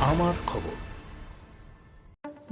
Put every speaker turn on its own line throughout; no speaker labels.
আমার খবর।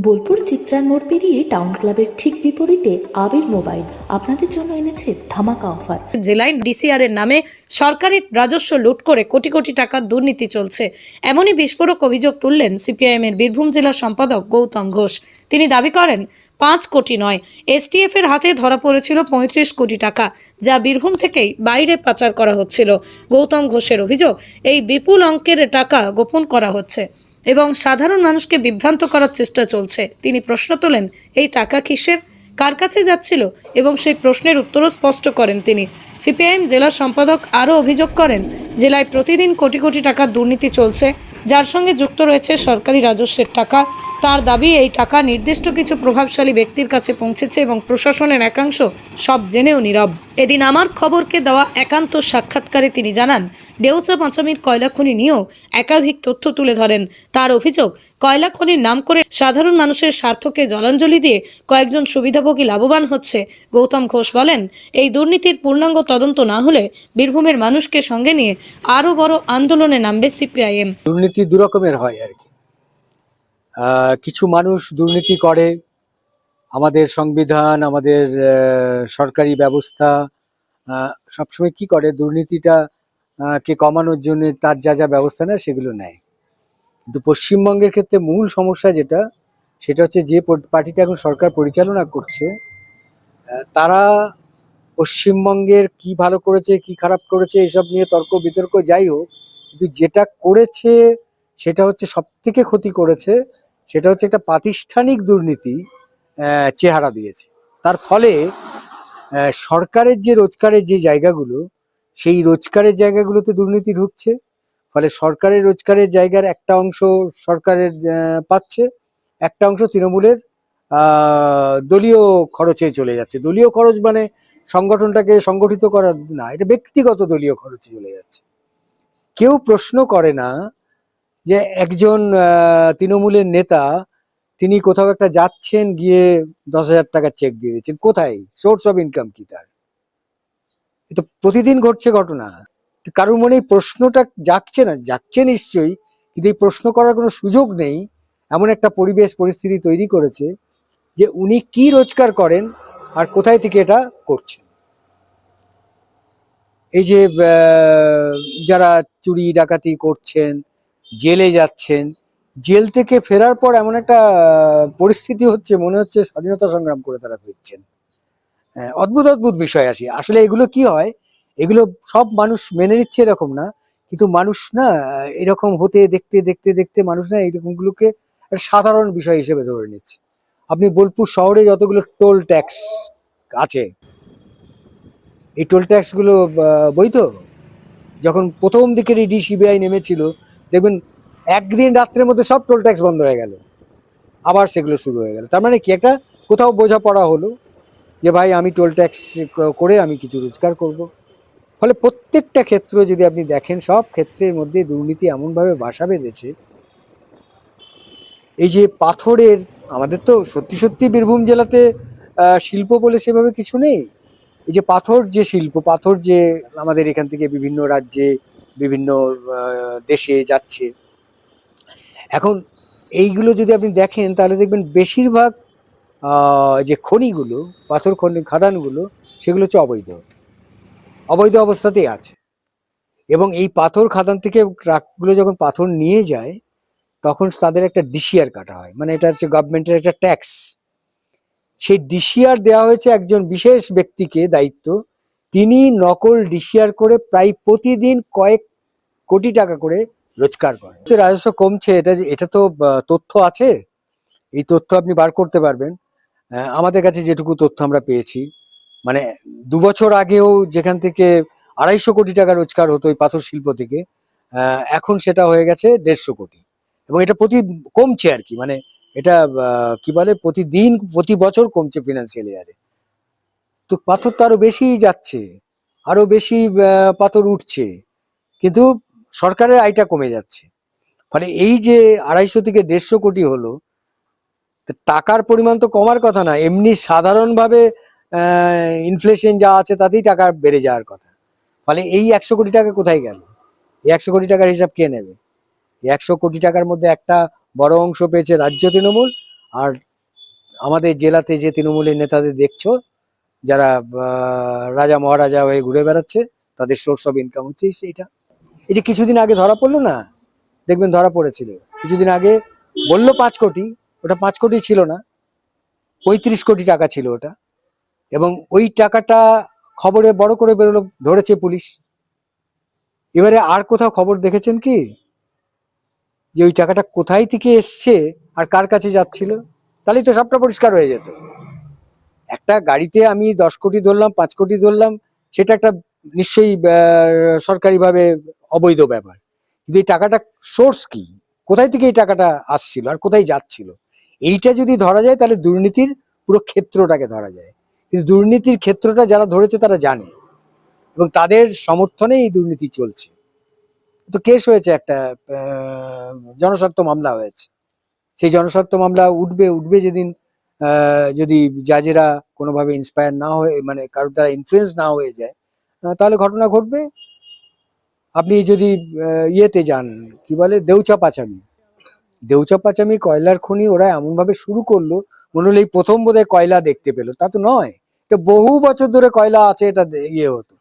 বোলপুর চিত্রার মোড় পেরিয়ে টাউন ক্লাবের ঠিক বিপরীতে আবির মোবাইল আপনাদের জন্য এনেছে ধামাকা অফার।
জেলায় ডিসিআর এর নামে সরকারি রাজস্ব লুট করে কোটি কোটি টাকার দুর্নীতি চলছে, এমনই বিস্ফোরক অভিযোগ তুললেন সিপিআইএম এর বীরভূম জেলা সম্পাদক গৌতম ঘোষ। তিনি দাবি করেন 5 কোটি নয়, এসটিএফ এর হাতে ধরা পড়েছিল 35 কোটি টাকা, যা বীরভূম থেকেই বাইরে পাচার করা হচ্ছিল। গৌতম ঘোষের অভিযোগ, এই বিপুল অঙ্কের টাকা গোপন করা হচ্ছে এবং সাধারণ মানুষকে বিভ্রান্ত করার চেষ্টা চলছে। তিনি প্রশ্ন তোলেন, এই টাকা কিসের, কার কাছে যাচ্ছিল, এবং সেই প্রশ্নের উত্তরও স্পষ্ট করেন তিনি। সিপিআইএম জেলা সম্পাদক আরও অভিযোগ করেন, জেলায় প্রতিদিন কোটি কোটি টাকার দুর্নীতি চলছে, যার সঙ্গে যুক্ত রয়েছে সরকারি রাজস্বের টাকা। তার দাবি, এই টাকা নির্দিষ্ট কিছু প্রভাবশালী ব্যক্তির কাছে পৌঁছেছে এবং প্রশাসনের একাংশ সব জেনেও নীরব। এদিন আমার খবরকে দেওয়া একান্ত সাক্ষাৎকারে তিনি জানান, ডেউচা পাঁচামির কয়লা খনি নিয়েও একাধিক তথ্য তুলে ধরেন। তার অভিযোগ, কয়লা খনির নাম করে সাধারণ মানুষের স্বার্থকে জলাঞ্জলি দিয়ে কয়েকজন সুবিধাভোগী লাভবান হচ্ছে। গৌতম ঘোষ বলেন, এই দুর্নীতির পূর্ণাঙ্গ তদন্ত না হলে বীরভূমের মানুষকে সঙ্গে নিয়ে আরও বড় আন্দোলনে নামবে সিপিআইএম।
দুর্নীতি দু রকমের হয় আর কি। কিছু মানুষ দুর্নীতি করে, আমাদের সংবিধান, আমাদের সরকারি ব্যবস্থা সবসময় কি করে, দুর্নীতিটা কে কমানোর জন্য তার যা যা ব্যবস্থা নেয় সেগুলো নেয়। কিন্তু পশ্চিমবঙ্গের ক্ষেত্রে মূল সমস্যা যেটা, সেটা হচ্ছে যে পার্টিটা এখন সরকার পরিচালনা করছে, তারা পশ্চিমবঙ্গের কি ভালো করেছে কি খারাপ করেছে এসব নিয়ে তর্ক বিতর্ক যাই হোক, কিন্তু যেটা করেছে সেটা হচ্ছে সব থেকে ক্ষতি করেছে, সেটা হচ্ছে একটা প্রাতিষ্ঠানিক দুর্নীতি চেহারা দিয়েছে। তার ফলে সরকারের যে রোজগারের যে জায়গাগুলো, সেই রোজগারের জায়গাগুলোতে দুর্নীতি ঢুকছে। ফলে সরকারের রোজগারের জায়গার একটা অংশ সরকারের পাচ্ছে, একটা অংশ তৃণমূলের দলীয় খরচে চলে যাচ্ছে। দলীয় খরচ মানে সংগঠনটাকে সংগঠিত করা না, এটা ব্যক্তিগত দলীয় খরচে চলে যাচ্ছে। কেউ প্রশ্ন করে না যে একজন তৃণমূলের নেতা তিনি কোথাও একটা যাচ্ছেন, গিয়ে 10,000 টাকার চেক দিয়ে দিচ্ছেন, কোথায় সোর্স অফ ইনকাম কি তার? এটা প্রতিদিন ঘটছে ঘটনা। কারোর মনে এই প্রশ্নটা জাগছে না, জাগছে নিশ্চয়ই, কিন্তু এই প্রশ্ন করার কোনো সুযোগ নেই। এমন একটা পরিবেশ পরিস্থিতি তৈরি করেছে যে উনি কি রোজগার করেন আর কোথায় থেকে এটা করছেন। এই যে যারা চুরি ডাকাতি করছেন, জেলে যাচ্ছেন, জেল থেকে ফেরার পর এমন একটা পরিস্থিতি হচ্ছে, মনে হচ্ছে স্বাধীনতা সংগ্রাম করে তারা ফিরছেন। অদ্ভুত অদ্ভুত বিষয় আসে। আসলে এগুলো কি হয়, এগুলো সব মানুষ মেনে নিচ্ছে এরকম না, কিন্তু মানুষ না এরকম হতে দেখতে দেখতে দেখতে মানুষ না এইরকমগুলোকে একটা সাধারণ বিষয় হিসেবে ধরে নিচ্ছে। আপনি বোলপুর শহরে যতগুলো টোল ট্যাক্স আছে, এই টোল ট্যাক্সগুলো বৈধ? যখন প্রথম দিকের ইডি সিবিআই নেমেছিল, দেখবেন একদিন রাত্রের মধ্যে সব টোল ট্যাক্স বন্ধ হয়ে গেল, আবার সেগুলো শুরু হয়ে গেল। তার মানে কি, একটা কোথাও বোঝাপড়া হলো যে ভাই আমি টোল ট্যাক্স করে আমি কিছু রোজগার করব। ফলে প্রত্যেকটা ক্ষেত্র যদি আপনি দেখেন, সব ক্ষেত্রের মধ্যে দুর্নীতি এমনভাবে বাসা বেঁধেছে। এই যে পাথরের, আমাদের তো সত্যি সত্যি বীরভূম জেলাতে শিল্প বলে সেভাবে কিছু নেই। এই যে পাথর যে শিল্প, পাথর যে আমাদের এখান থেকে বিভিন্ন রাজ্যে বিভিন্ন দেশে যাচ্ছে, এখন এইগুলো যদি আপনি দেখেন তাহলে দেখবেন বেশিরভাগ যে খনিগুলো, পাথর খনি খাদানগুলো, সেগুলো হচ্ছে অবৈধ, অবৈধ অবস্থাতেই আছে। এবং এই পাথর খাদান থেকে ট্রাকগুলো যখন পাথর নিয়ে যায়, তখন তাদের একটা ডিসিআর কাটা হয়, মানে এটা হচ্ছে গভর্নমেন্টের একটা ট্যাক্স। সেই ডিসিআর দেওয়া হয়েছে একজন বিশেষ ব্যক্তিকে দায়িত্ব, তিনি নকল ডিসিআর করে প্রায় প্রতিদিন কয়েক কোটি টাকা করে রোজগার করেন। রাজস্ব কমছে, এটা তো তথ্য আছে, এই তথ্য আপনি বার করতে পারবেন। আমাদের কাছে যেটুকু তথ্য আমরা পেয়েছি, মানে 2 বছর আগেও যেখান থেকে 250 কোটি টাকা রোজগার হতো ওই পাথর শিল্প থেকে, এখন সেটা হয়ে গেছে 150 কোটি। এবং এটা কমছে আর কি, মানে এটা কি বলে, প্রতিদিন প্রতি বছর কমছে ফিনান্সিয়াল ইয়ারে। তো পাথর তো আরো বেশি যাচ্ছে, আরো বেশি পাথর উঠছে, কিন্তু সরকারের আয়টা কমে যাচ্ছে। ফলে এই যে 250 থেকে 150 কোটি হলো, টাকার পরিমাণ তো কমার কথা না, এমনি সাধারণভাবে ইনফ্লেশন যা আছে তাতেই টাকা বেড়ে যাওয়ার কথা। ফলে এই 100 কোটি টাকা কোথায় গেল? এই 100 কোটি টাকার হিসাব কে নেবে? 100 কোটি টাকার মধ্যে একটা বড় অংশ পেয়েছে রাজ্য তৃণমূল, আর আমাদের জেলাতে যে তৃণমূলের নেতাদের দেখছো যারা রাজা মহারাজা হয়ে ঘুরে বেড়াচ্ছে, তাদের সোর্স অফ ইনকাম হচ্ছে সেইটা। এই যে কিছুদিন আগে ধরা পড়লো না, দেখবেন ধরা পড়েছিল কিছুদিন আগে, বললো 5 কোটি, ওটা 5 কোটি ছিল না, 35 কোটি টাকা ছিল ওটা। এবং ওই টাকাটা খবরে বড় করে বেরোলো, ধরেছে পুলিশ। এবারে আর কোথাও খবর দেখেছেন কি যে ওই টাকাটা কোথায় থেকে এসছে আর কার কাছে যাচ্ছিল? তাহলেই তো সবটা পরিষ্কার হয়ে যেত। একটা গাড়িতে আমি 10 কোটি ধরলাম, 5 কোটি ধরলাম, সেটা একটা নিশ্চয়ই সরকারিভাবে অবৈধ ব্যাপার। কিন্তু এই টাকাটা সোর্স কি, কোথায় থেকে এই টাকাটা আসছিল আর কোথায় যাচ্ছিল, এইটা যদি ধরা যায় তাহলে দুর্নীতির পুরো ক্ষেত্রটাকে ধরা যায়। কিন্তু দুর্নীতির ক্ষেত্রটা যারা ধরেছে তারা জানে, এবং তাদের সমর্থনে এই দুর্নীতি চলছে। তো কেস হয়েছে, একটা জনস্বার্থ মামলা হয়েছে। সেই জনস্বার্থ মামলা উঠবে যেদিন যদি জাজেরা কোনোভাবে ইন্সপায়ার না হয়ে, মানে কারোর দ্বারা ইনফ্লুয়েন্স না হয়ে যায়, তাহলে ঘটনা ঘটবে। আপনি যদি ইয়েতে যান, কি বলে, দেউচা পাচামি কয়লার খনি ওরা এমন ভাবে শুরু করলো, মনে হলো এই প্রথম বোধহয় কয়লা দেখতে পেলো। তা তো নয়, এটা বহু বছর ধরে কয়লা আছে, এটা ইয়ে হতো।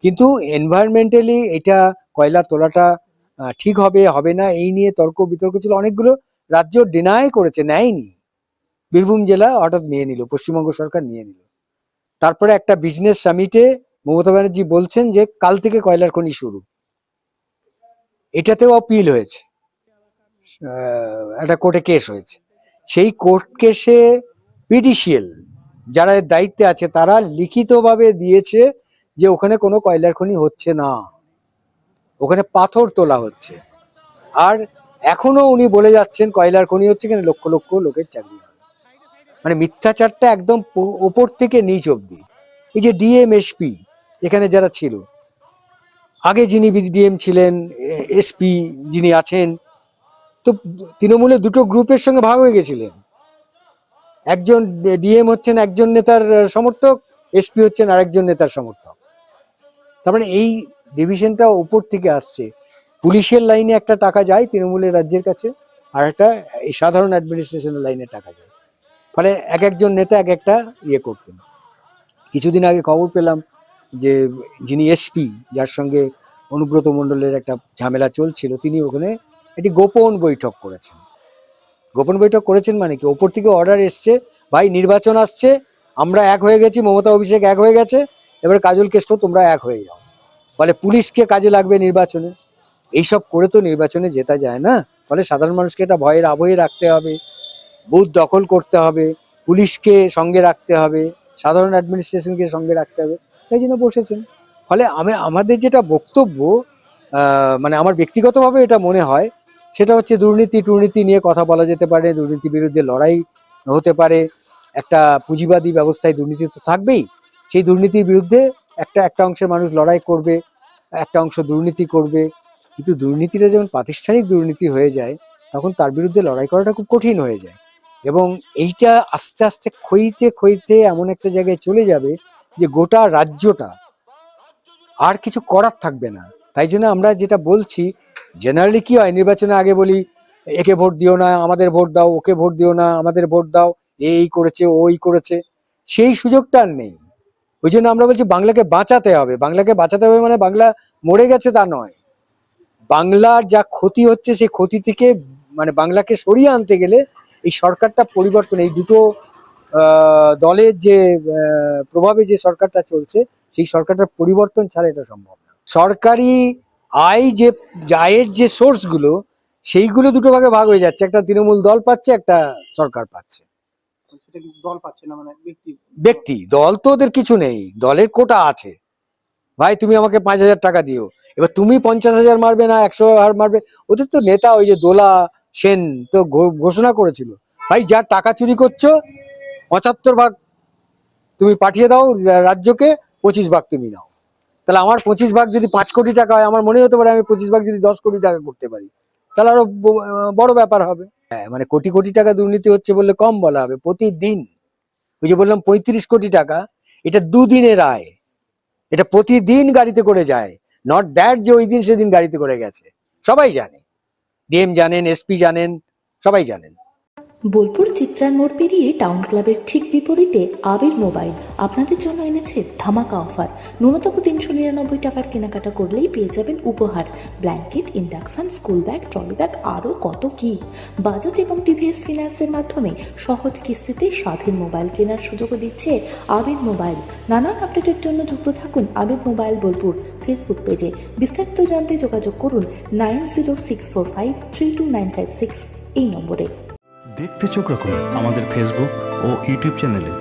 কিন্তু এনভায়রনমেন্টালি এটা কয়লা তোলাটা ঠিক হবে হবে না, এই নিয়ে তর্ক বিতর্ক ছিল অনেকগুলো। রাজ্য ডিনাই করেছে, নেয়নি। বীরভূম জেলা হঠাৎ নিয়ে নিল, পশ্চিমবঙ্গ সরকার নিয়ে নিল। তারপরে একটা বিজনেস সামিটে মমতা ব্যানার্জি বলছেন যে কাল থেকে কয়লার খনি শুরু। এটাতেও আপিল হয়েছে, একটা কোর্টে কেস হয়েছে। সেই কোর্ট কেসে পিডিসিএল যারা এর দায়িত্বে আছে তারা লিখিতভাবে দিয়েছে যে ওখানে কোনো কয়লার খনি হচ্ছে না, ওখানে পাথর তোলা হচ্ছে। আর এখনো উনি বলে যাচ্ছেন কয়লার খনি হচ্ছে, এখানে লক্ষ লক্ষ লোকের চাকরি হবে। মানে মিথ্যাচারটা একদম ওপর থেকে নিচ অব্দি। এই যে ডিএম এসপি এখানে যারা ছিল, আগে যিনি ডিএম ছিলেন, এসপি যিনি আছেন, তো তৃণমূলের দুটো গ্রুপের সঙ্গে ভাগ হয়ে গেছিলেন। একজন ডিএম হচ্ছেন একজন নেতার সমর্থক, এসপি হচ্ছেন আরেকজন নেতার সমর্থক। তার মানে এই ডিভিশনটা উপর থেকে আসছে। পুলিশের লাইনে একটা টাকা যায় তৃণমূলের রাজ্যের কাছে, আর একটা এই সাধারণ অ্যাডমিনিস্ট্রেশনের লাইনে টাকা যায়। ফলে এক একজন নেতা এক একটা ইয়ে করতেন। কিছুদিন আগে খবর পেলাম যে যিনি এসপি, যার সঙ্গে অনুব্রত মণ্ডলের একটা ঝামেলা চলছিল, তিনি ওখানে একটি গোপন বৈঠক করেছেন। গোপন বৈঠক করেছেন মানে কি, ওপর থেকে অর্ডার এসছে, ভাই নির্বাচন আসছে, আমরা এক হয়ে গেছি, মমতা অভিষেক এক হয়ে গেছে, এবার কাজল কেষ্ট তোমরা এক হয়ে যাও। ফলে পুলিশকে কাজে লাগবে নির্বাচনে। এইসব করে তো নির্বাচনে জেতা যায় না। ফলে সাধারণ মানুষকে এটা ভয়ের আবহে রাখতে হবে, বুথ দখল করতে হবে, পুলিশকে সঙ্গে রাখতে হবে, সাধারণ অ্যাডমিনিস্ট্রেশনকে সঙ্গে রাখতে হবে, তাই জন্য বসেছেন। ফলে আমাদের যেটা বক্তব্য, মানে আমার ব্যক্তিগতভাবে এটা মনে হয়, সেটা হচ্ছে দুর্নীতি নিয়ে কথা বলা যেতে পারে, দুর্নীতির বিরুদ্ধে লড়াই হতে পারে। একটা পুঁজিবাদী ব্যবস্থায় দুর্নীতি তো থাকবেই, সেই দুর্নীতির বিরুদ্ধে একটা অংশের মানুষ লড়াই করবে, একটা অংশ দুর্নীতি করবে। কিন্তু দুর্নীতিটা যখন প্রাতিষ্ঠানিক দুর্নীতি হয়ে যায়, তখন তার বিরুদ্ধে লড়াই করাটা খুব কঠিন হয়ে যায়। এবং এইটা আস্তে আস্তে ক্ষয়িতে ক্ষয়িতে এমন একটা জায়গায় চলে যাবে যে গোটা রাজ্যটা আর কিছু করার থাকবে না। তাই জন্য আমরা যেটা বলছি, জেনারেলি কি হয়, নির্বাচনে আগে বলি একে ভোট দিও না, আমাদের ভোট দাও, ওকে ভোট দিও না, আমাদের ভোট দাও, এই করেছে ওই করেছে, সেই সুযোগটা আর নেই। ওই জন্য আমরা বলছি বাংলাকে বাঁচাতে হবে। বাংলাকে বাঁচাতে হবে মানে বাংলা মরে গেছে তা নয়, বাংলার যা ক্ষতি হচ্ছে সেই ক্ষতি থেকে, মানে বাংলাকে সরিয়ে আনতে গেলে এই সরকারটা পরিবর্তন, এই দুটো দলের যে প্রভাবে যে সরকারটা চলছে, সেই সরকারটার পরিবর্তন ছাড়া এটা সম্ভব না। সরকারি আয়ের যে সোর্সগুলো, সেইগুলো দুটো ভাগে ভাগ হয়ে যাচ্ছে, একটা তৃণমূল দল পাচ্ছে, একটা সরকার পাচ্ছে।
সেটা কিন্তু দল পাচ্ছে না, মানে
ব্যক্তি দল তো ওদের কিছু নেই, দলের কোটা আছে। ভাই তুমি আমাকে 5,000 টাকা দিও, এবার তুমি 50,000 মারবে না 100,000 মারবে। ওদের তো নেতা ওই যে দোলা সেন তো ঘোষণা করেছিল, ভাই যা টাকা চুরি করছো 75 ভাগ তুমি পাঠিয়ে দাও রাজ্যকে, 25 ভাগ তুমি নাও। তাহলে আমার 25 ভাগ যদি 5 কোটি টাকা হয়, আমার মনে হতে পারে আমি 25 ভাগ যদি 10 কোটি টাকা করতে পারি, তাহলে আরো বড় ব্যাপার হবে। হ্যাঁ, মানে কোটি কোটি টাকা দুর্নীতি হচ্ছে বললে কম বলা হবে। প্রতিদিন, ওই যে বললাম 35 কোটি টাকা, এটা দুদিনের আয়, এটা প্রতিদিন গাড়িতে করে যায়। নট দ্যাট যে ওই দিন সেদিন গাড়িতে করে গেছে, সবাই জানে। ডিএম জানেন, এসপি জানেন, সবাই জানেন।
বোলপুর চিত্রার মোড় পেরিয়ে টাউন ক্লাবের ঠিক বিপরীতে আবির মোবাইল আপনাদের জন্য এনেছে ধামাকা অফার। ন্যূনতম 399 টাকার কেনাকাটা করলেই পেয়ে যাবেন উপহার blanket, induction, school bag, trolley bag, আরও কত কি। বাজাজ এবং টিভিএস ফিন্যান্সের মাধ্যমে সহজ কিস্তিতে স্বাধীন মোবাইল কেনার সুযোগও দিচ্ছে আবির মোবাইল। নানান আপডেটের জন্য যুক্ত থাকুন আবির মোবাইল বোলপুর ফেসবুক পেজে। বিস্তারিত জানতে যোগাযোগ করুন 9064532956 এই নম্বরে।
দেখতে চোখ রাখুন আমাদের ফেসবুক ও ইউটিউব চ্যানেলে।